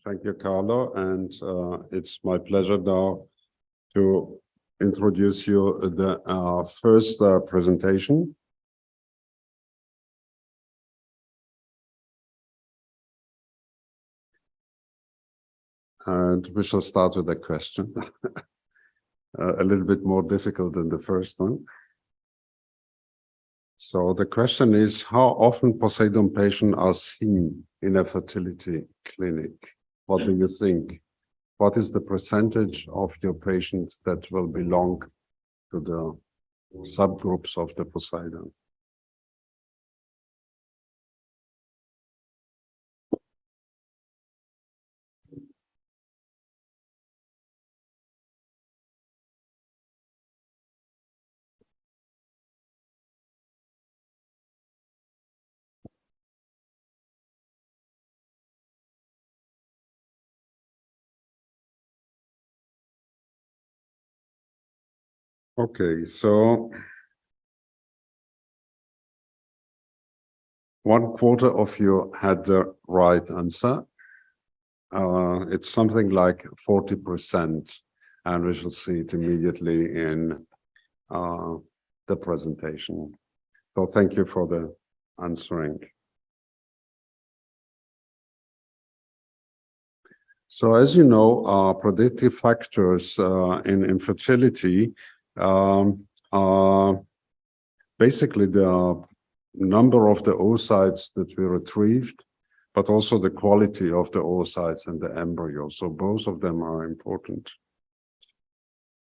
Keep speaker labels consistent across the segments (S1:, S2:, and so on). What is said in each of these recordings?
S1: Thank you, Carlo, and it's my pleasure now to introduce you the first presentation. And we shall start with a question, a little bit more difficult than the first one. So the question is, how often POSEIDON patients are seen in a fertility clinic? What do you think? What is the percentage of your patients that will belong to the subgroups of the POSEIDON? Okay, so 1/4 of you had the right answer. It's something like 40%, and we shall see it immediately in the presentation. So thank you for the answering. So as you know, predictive factors in infertility are basically the number of the oocytes that we retrieved, but also the quality of the oocytes and the embryo. So both of them are important.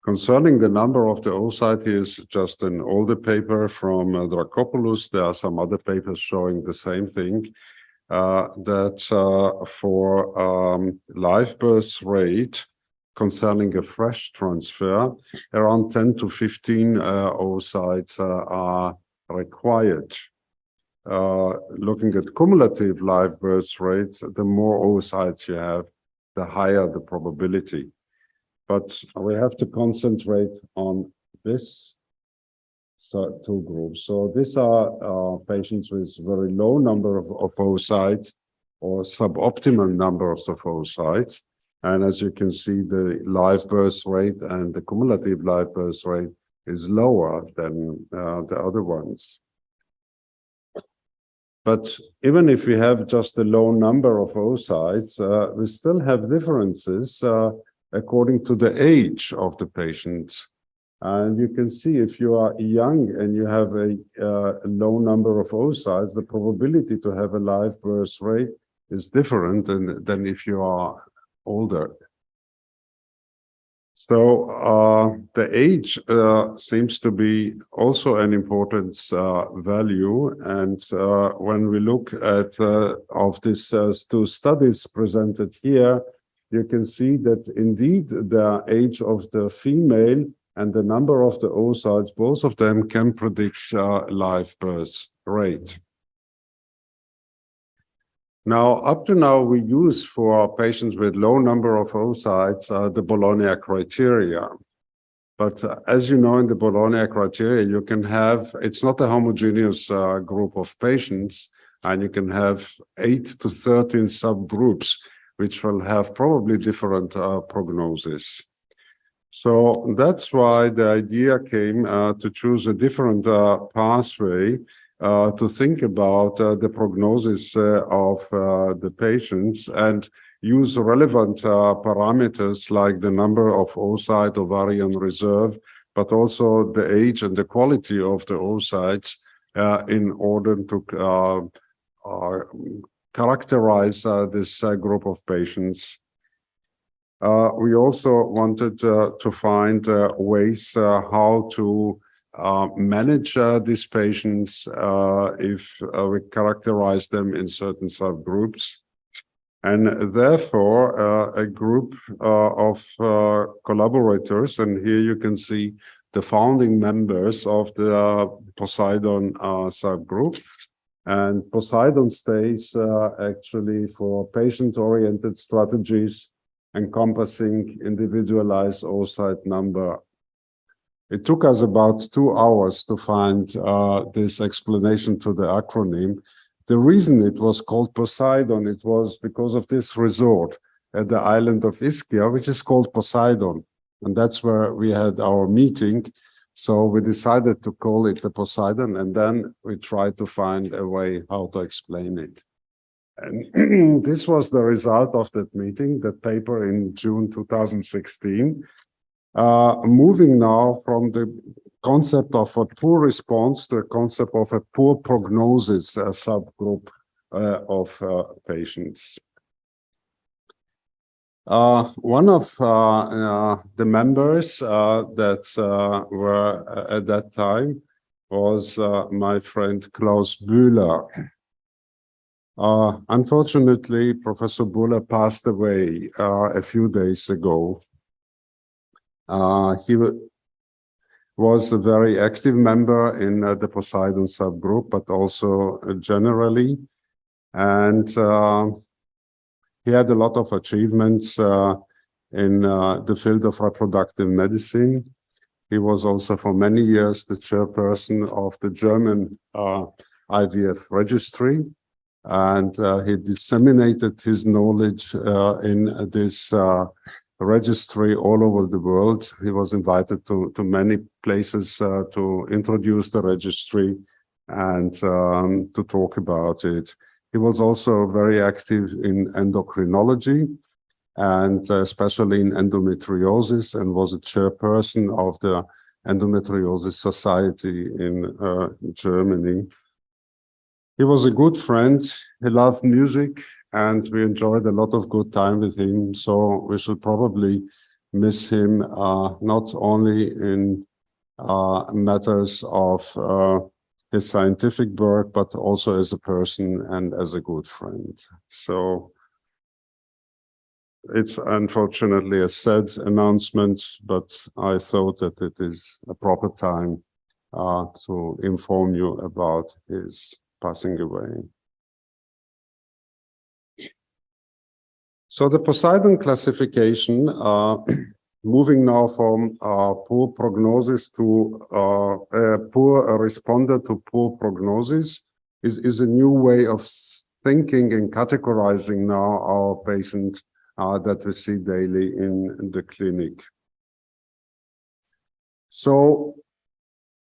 S1: Concerning the number of the oocyte, is just an older paper from Dracopoulos. There are some other papers showing the same thing, that for live birth rate concerning a fresh transfer, around 10 to 15 oocytes are required. Looking at cumulative live birth rates, the more oocytes you have, the higher the probability. But we have to concentrate on this two groups. So these are patients with very low number of oocytes or suboptimal numbers of oocytes. And as you can see, the live birth rate and the cumulative live birth rate is lower than the other ones. But even if we have just a low number of oocytes, we still have differences according to the age of the patients. And you can see if you are young and you have a low number of oocytes, the probability to have a live birth rate is different than if you are older. So the age seems to be also an important value. And when we look at of these two studies presented here, you can see that indeed the age of the female and the number of the oocytes, both of them can predict live birth rate. Now, up to now, we use for patients with low number of oocytes the Bologna criteria. But as you know, in the Bologna criteria, you can have, it's not a homogeneous group of patients, and you can have 8 to 13 subgroups, which will have probably different prognosis. So that's why the idea came to choose a different pathway to think about the prognosis of the patients and use relevant parameters like the number of oocyte ovarian reserve, but also the age and the quality of the oocytes in order to characterize this group of patients. We also wanted to find ways how to manage these patients if we characterize them in certain subgroups. And therefore, a group of collaborators, and here you can see the founding members of the POSEIDON subgroup. And POSEIDON stays actually for patient-oriented strategies encompassing individualized oocyte number. It took us about 2 hours to find this explanation to the acronym, The reason it was called Poseidon, it was because of this resort at the island of Ischia, which is called Poseidon. And that's where we had our meeting. So we decided to call it the Poseidon, and then we tried to find a way how to explain it. And this was the result of that meeting, that paper in June 2016. Moving now from the concept of a poor response to the concept of a poor prognosis, a subgroup of patients. One of the members that were at that time was my friend Klaus Bühler. Unfortunately, Professor Bühler passed away a few days ago. He was a very active member in the Poseidon subgroup, but also generally. And he had a lot of achievements in the field of reproductive medicine. He was also for many years the chairperson of the German IVF registry. And he disseminated his knowledge in this registry all over the world. He was invited to many places to introduce the registry and to talk about it. He was also very active in endocrinology and especially in endometriosis, and was a chairperson of the Endometriosis Society in Germany. He was a good friend. He loved music, and we enjoyed a lot of good time with him. So we should probably miss him, not only in matters of his scientific work, but also as a person and as a good friend. So it's unfortunately a sad announcement, but I thought that it is a proper time to inform you about his passing away. So the Poseidon classification, moving now from poor prognosis to poor responder to poor prognosis, is a new way of thinking and categorizing now our patients that we see daily in the clinic. So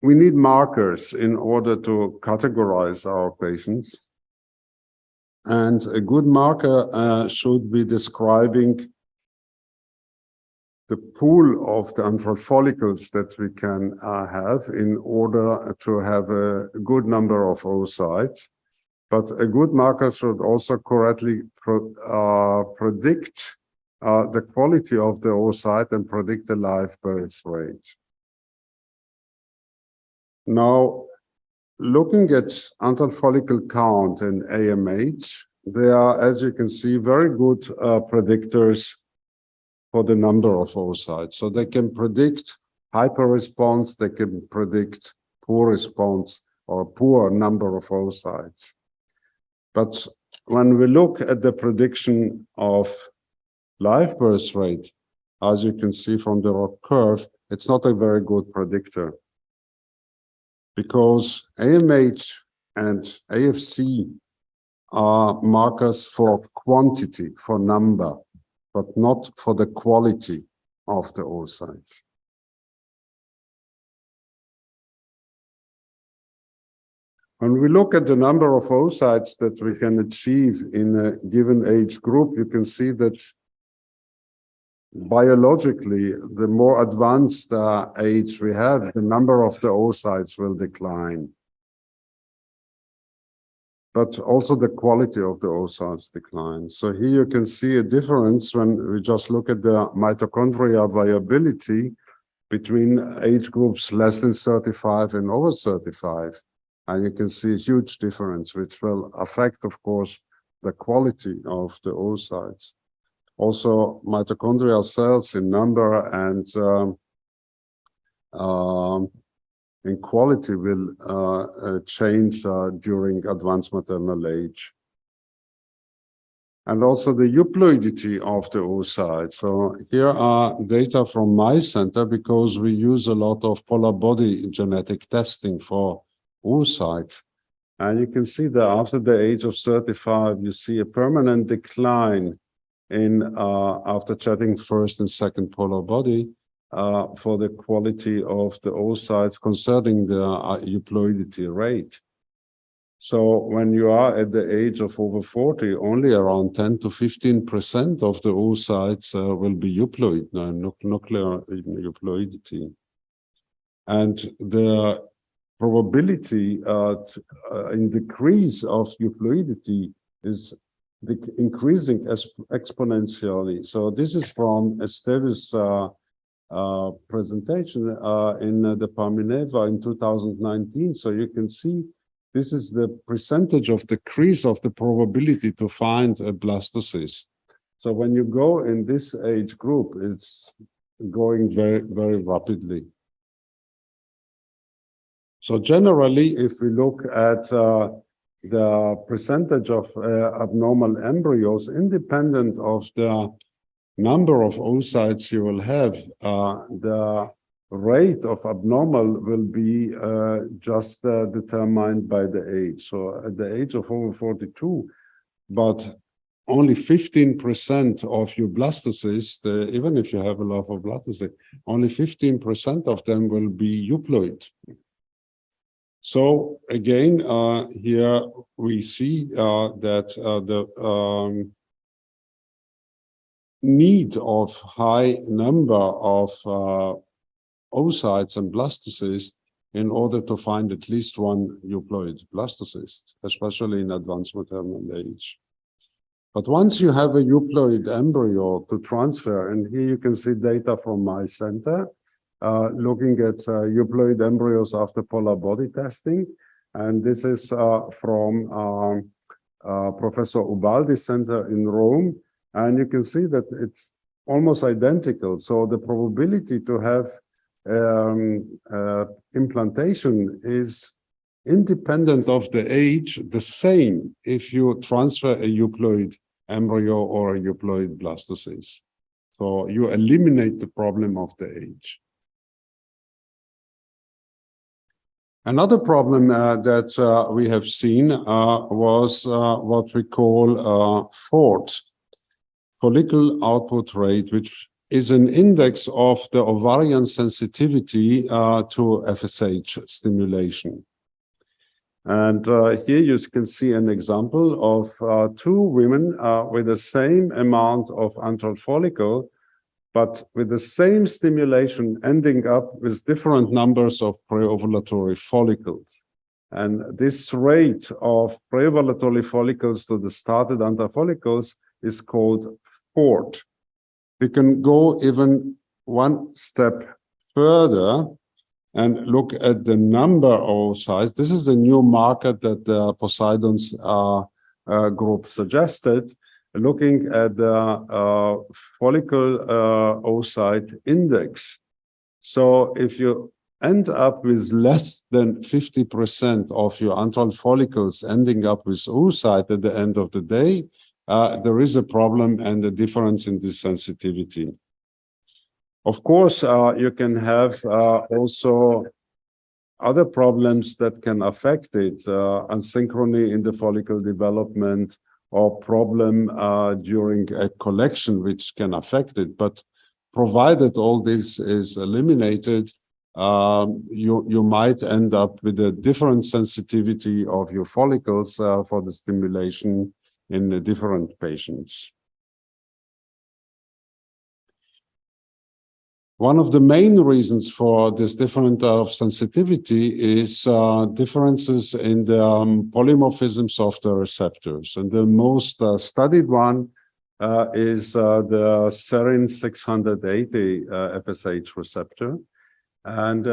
S1: we need markers in order to categorize our patients. And a good marker should be describing the pool of the antral follicles that we can have in order to have a good number of oocytes. But a good marker should also correctly predict the quality of the oocyte and predict the live birth rate. Now, looking at antral follicle count and AMH, they are, as you can see, very good predictors for the number of oocytes. So they can predict hyperresponse, they can predict poor response or poor number of oocytes. But when we look at the prediction of live birth rate, as you can see from the ROC curve, it's not a very good predictor, because AMH and AFC are markers for quantity, for number, but not for the quality of the oocytes. When we look at the number of oocytes that we can achieve in a given age group, you can see that biologically, the more advanced age we have, the number of the oocytes will decline. But also the quality of the oocytes declines. So here you can see a difference when we just look at the mitochondria viability between age groups less than 35 and over 35. And you can see a huge difference, which will affect, of course, the quality of the oocytes. Also, mitochondrial cells in number and in quality will change during advanced maternal age. And also the euploidity of the oocyte. So here are data from my center, because we use a lot of polar body genetic testing for oocyte. And you can see that after the age of 35, you see a permanent decline in after chatting first and second polar body for the quality of the oocytes concerning the euploidity rate. So when you are at the age of over 40, only around 10 to 15% of the oocytes will be euploid, nuclear euploidity. And the probability in decrease of euploidity is increasing exponentially. So this is from Esteves' presentation in the Parmeneva in 2019. So you can see this is the percentage of decrease of the probability to find a blastocyst. So when you go in this age group, it's going very, very rapidly. So generally, if we look at the percentage of abnormal embryos, independent of the number of oocytes you will have, the rate of abnormal will be just determined by the age. So at the age of over 42, but only 15% of your blastocysts, even if you have a lot of blastocysts, only 15% of them will be euploid. So again, here we see that the need of high number of oocytes and blastocysts in order to find at least one euploid blastocyst, especially in advanced maternal age. But once you have a euploid embryo to transfer, and here you can see data from my center, looking at euploid embryos after polar body testing. And this is from Professor Ubaldi's center in Rome. And you can see that it's almost identical. So the probability to have implantation is independent of the age, the same if you transfer a euploid embryo or a euploid blastocyst. So you eliminate the problem of the age. Another problem that we have seen was what we call FORT, follicle output rate, which is an index of the ovarian sensitivity to FSH stimulation. And here you can see an example of two women with the same amount of antral follicle, but with the same stimulation ending up with different numbers of preovulatory follicles. And this rate of preovulatory follicles to the started antral follicles is called FORT. We can go even one step further and look at the number of oocytes. This is a new marker that the POSEIDON's group suggested, looking at the follicle oocyte index. So if you end up with less than 50% of your antral follicles ending up with oocyte at the end of the day, there is a problem and a difference in the sensitivity. Of course, you can have also other problems that can affect it, asynchrony in the follicle development, or problem during a collection, which can affect it. But provided all this is eliminated, you might end up with a different sensitivity of your follicles for the stimulation in the different patients. One of the main reasons for this difference of sensitivity is differences in the polymorphisms of the receptors. And the most studied one is the serine 680 FSH receptor. And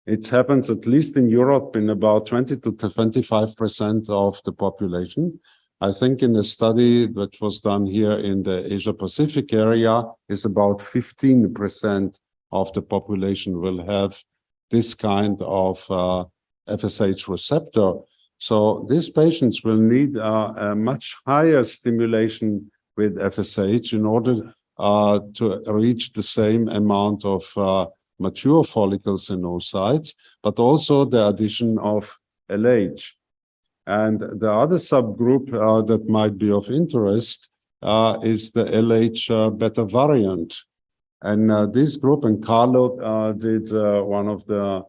S1: it happens, at least in Europe, in about 20 to 25% of the population. I think in a study that was done here in the Asia-Pacific area, is about 15% of the population will have this kind of FSH receptor. So these patients will need a much higher stimulation with FSH in order to reach the same amount of mature follicles in oocytes, but also the addition of LH. And the other subgroup that might be of interest is the LH beta variant. And this group, and Carlo did one of the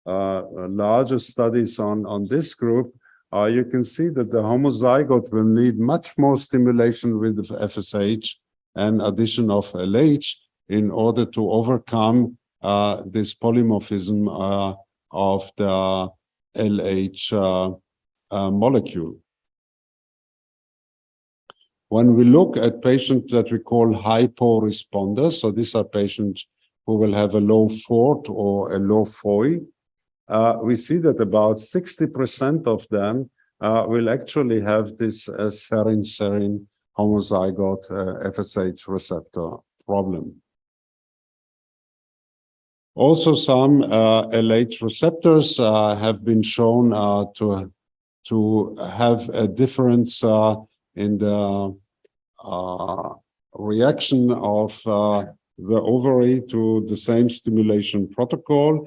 S1: largest studies on this group, you can see that the homozygote will need much more stimulation with the FSH and addition of LH in order to overcome this polymorphism of the LH molecule. When we look at patients that we call hypo-responders, so these are patients who will have a low FORT or a low FOI, we see that about 60% of them will actually have this serine-serine homozygote FSH receptor problem. Also, some LH receptors have been shown to have a difference in the reaction of the ovary to the same stimulation protocol.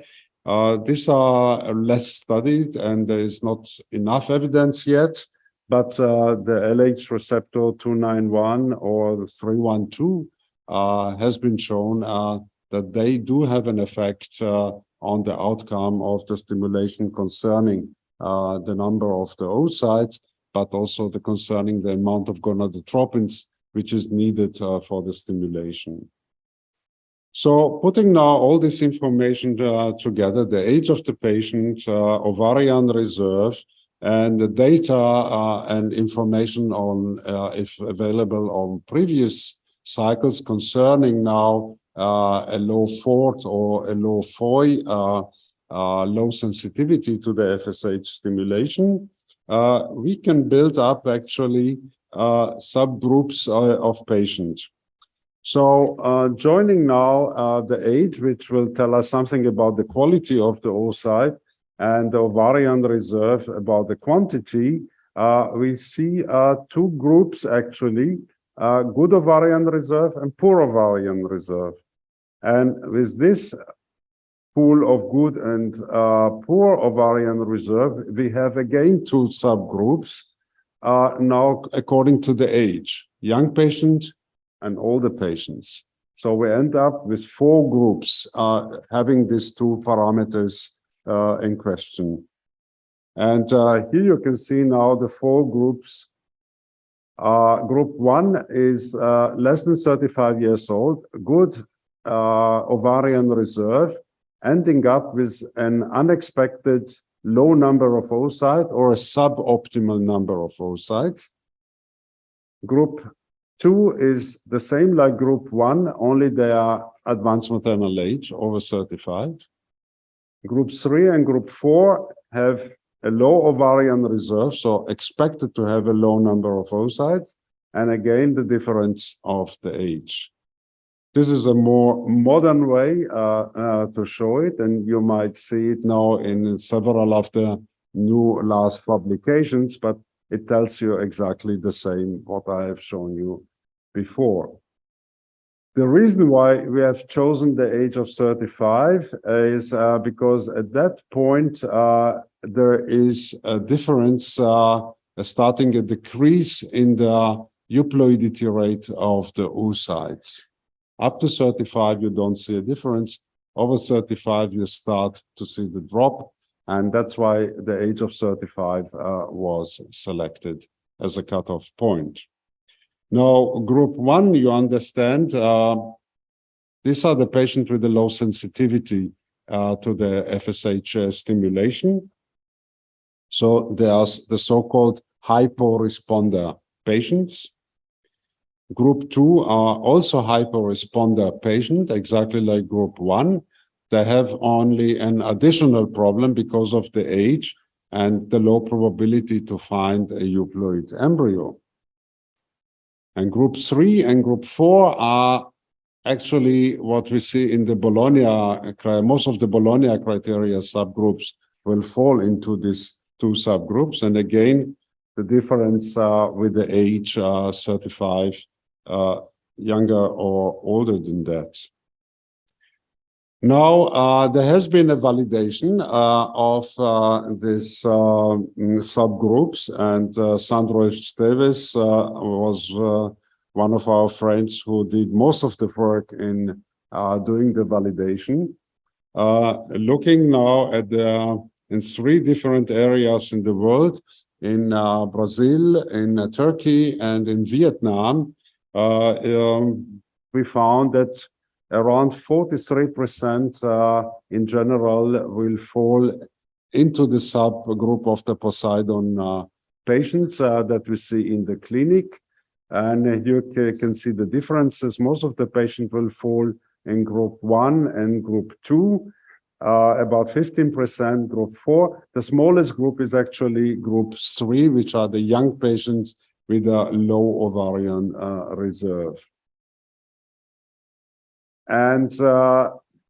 S1: These are less studied and there is not enough evidence yet, but the LH receptor 291 or 312 has been shown that they do have an effect on the outcome of the stimulation concerning the number of the oocytes, but also concerning the amount of gonadotropins which is needed for the stimulation. So putting now all this information together, the age of the patient, ovarian reserve, and the data and information on, if available, on previous cycles concerning now a low FORT or a low FOI, low sensitivity to the FSH stimulation, we can build up actually subgroups of patients. So joining now the age, which will tell us something about the quality of the oocyte, and the ovarian reserve about the quantity, we see two groups actually, good ovarian reserve and poor ovarian reserve. And with this pool of good and poor ovarian reserve, we have again two subgroups now according to the age, young patient and older patients. So we end up with four groups having these two parameters in question. And here you can see now the four groups. Group 1 is less than 35 years old, good ovarian reserve, ending up with an unexpected low number of oocytes or a suboptimal number of oocytes. Group 2 is the same like group 1, only they are advanced maternal age, over 35. Group 3 and group 4 have a low ovarian reserve, so expected to have a low number of oocytes, and again, the difference of the age. This is a more modern way to show it, and you might see it now in several of the new last publications, but it tells you exactly the same what I have shown you before. The reason why we have chosen the age of 35 is because at that point, there is a difference, starting a decrease in the euploidity rate of the oocytes. Up to 35, you don't see a difference. Over 35, you start to see the drop. And that's why the age of 35 was selected as a cutoff point. Now, group 1, you understand, these are the patients with the low sensitivity to the FSH stimulation. So they are the so-called hyporesponder patients. Group 2 are also hyporesponder patients, exactly like group 1. They have only an additional problem because of the age and the low probability to find a euploid embryo. And group 3 and group 4 are actually what we see in the Bologna, most of the Bologna criteria subgroups will fall into these two subgroups. And again, the difference with the age 35, younger or older than that. Now, there has been a validation of these subgroups, and Sandro Esteves was one of our friends who did most of the work in doing the validation. Looking now at in 3 different areas in the world, in Brazil, in Turkey, and in Vietnam, we found that around 43% in general will fall into the subgroup of the POSEIDON patients that we see in the clinic. And you can see the differences. Most of the patients will fall in group 1 and group 2, about 15% group 4. The smallest group is actually group 3, which are the young patients with a low ovarian reserve. And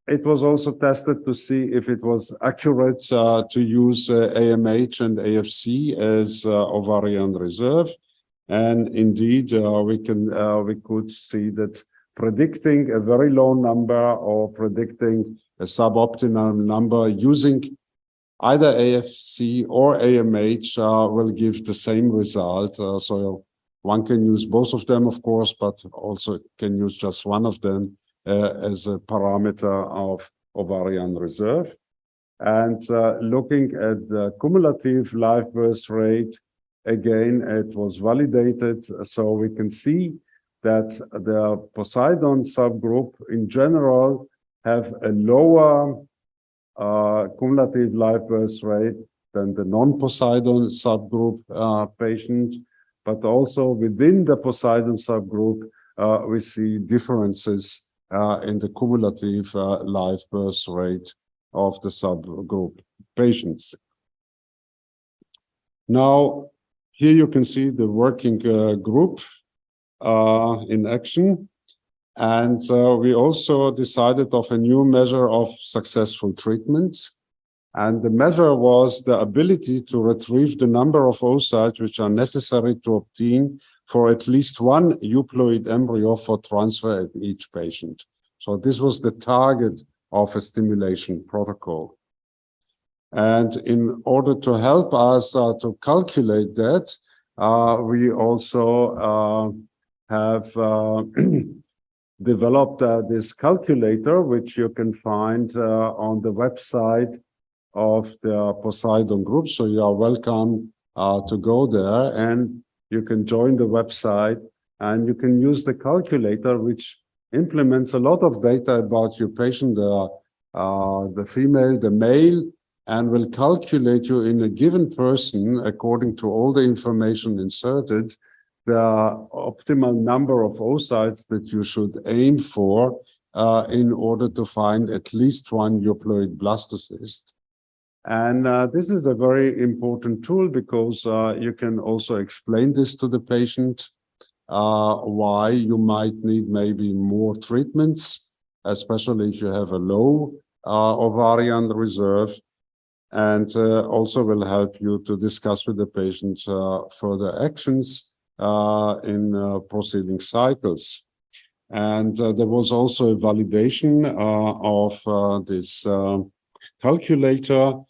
S1: it was also tested to see if it was accurate to use AMH and AFC as ovarian reserve. And indeed, we could see that predicting a very low number or predicting a suboptimal number using either AFC or AMH will give the same result. So one can use both of them, of course, but also can use just one of them as a parameter of ovarian reserve. And looking at the cumulative live birth rate, again, it was validated. So we can see that the POSEIDON subgroup in general have a lower cumulative live birth rate than the non-POSEIDON subgroup patient. But also within the POSEIDON subgroup, we see differences in the cumulative live birth rate of the subgroup patients. Now, here you can see the working group in action. And we also decided of a new measure of successful treatments. And the measure was the ability to retrieve the number of oocytes which are necessary to obtain for at least 1 euploid embryo for transfer at each patient. So this was the target of a stimulation protocol. And in order to help us to calculate that, we also have developed this calculator, which you can find on the website of the POSEIDON group. So you are welcome to go there, and you can join the website, and you can use the calculator, which implements a lot of data about your patient, the female, the male, and will calculate you in a given person, according to all the information inserted, the optimal number of oocytes that you should aim for in order to find at least 1 euploid blastocyst. And this is a very important tool because you can also explain this to the patient, why you might need maybe more treatments, especially if you have a low ovarian reserve, and also will help you to discuss with the patient further actions in proceeding cycles. And there was also a validation of this calculator,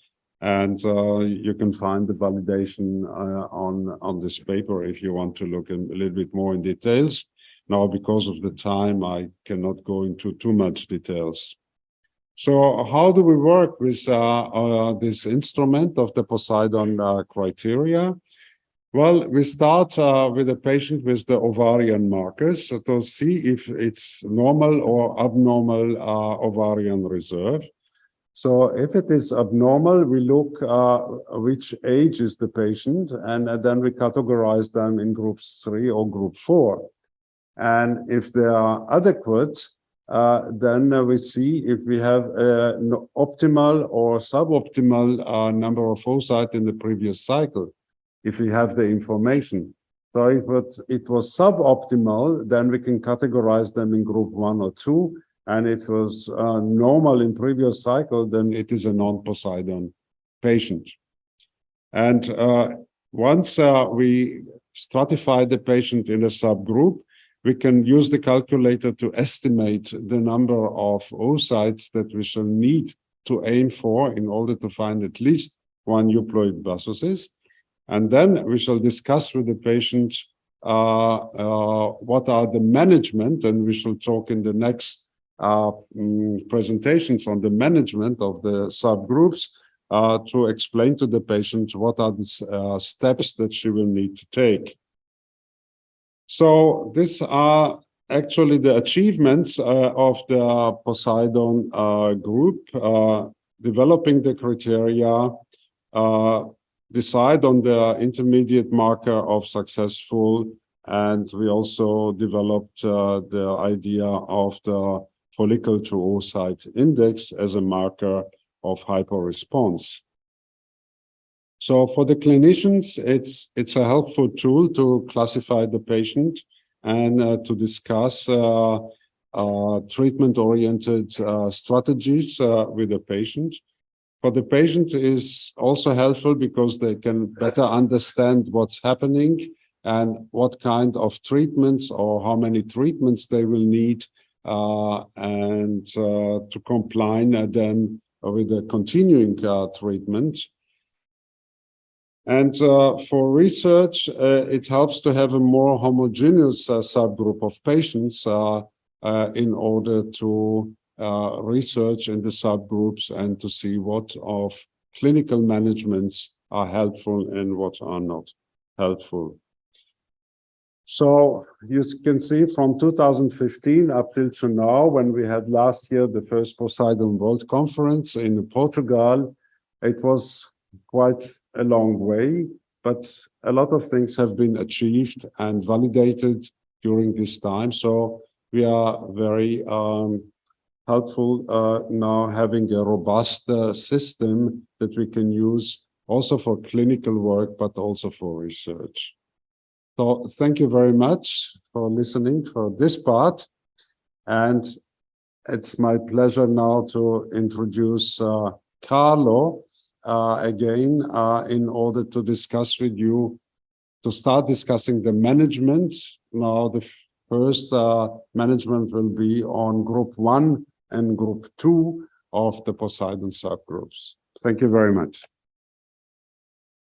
S1: and you can find the validation on this paper if you want to look a little bit more in details. Now, because of the time, I cannot go into too much details. So how do we work with this instrument of the POSEIDON criteria? Well, we start with a patient with the ovarian markers to see if it's normal or abnormal ovarian reserve. So if it is abnormal, we look which age is the patient, and then we categorize them in groups 3 or group 4. And if they are adequate, then we see if we have an optimal or suboptimal number of oocytes in the previous cycle, if we have the information. So if it was suboptimal, then we can categorize them in group 1 or 2. And if it was normal in previous cycle, then it is a non-POSEIDON patient. And once we stratify the patient in a subgroup, we can use the calculator to estimate the number of oocytes that we shall need to aim for in order to find at least one euploid blastocyst. And then we shall discuss with the patient what are the management, and we shall talk in the next presentations on the management of the subgroups to explain to the patient what are the steps that she will need to take. So these are actually the achievements of the POSEIDON group, developing the criteria, decide on the intermediate marker of successful, and we also developed the idea of the follicle to oocyte index as a marker of hyperresponse. So for the clinicians, it's a helpful tool to classify the patient and to discuss treatment-oriented strategies with the patient. For the patient is also helpful because they can better understand what's happening and what kind of treatments or how many treatments they will need and to combine them with the continuing treatment. And for research, it helps to have a more homogeneous subgroup of patients in order to research in the subgroups and to see what of clinical managements are helpful and what are not helpful. So you can see from 2015 up till to now, when we had last year the first POSEIDON World Conference in Portugal, it was quite a long way, but a lot of things have been achieved and validated during this time. So we are very helpful now having a robust system that we can use also for clinical work, but also for research. So thank you very much for listening for this part. And it's my pleasure now to introduce Carlo again in order to discuss with you, to start discussing the management. Now the first management will be on group 1 and group 2 of the POSEIDON subgroups. Thank you very much.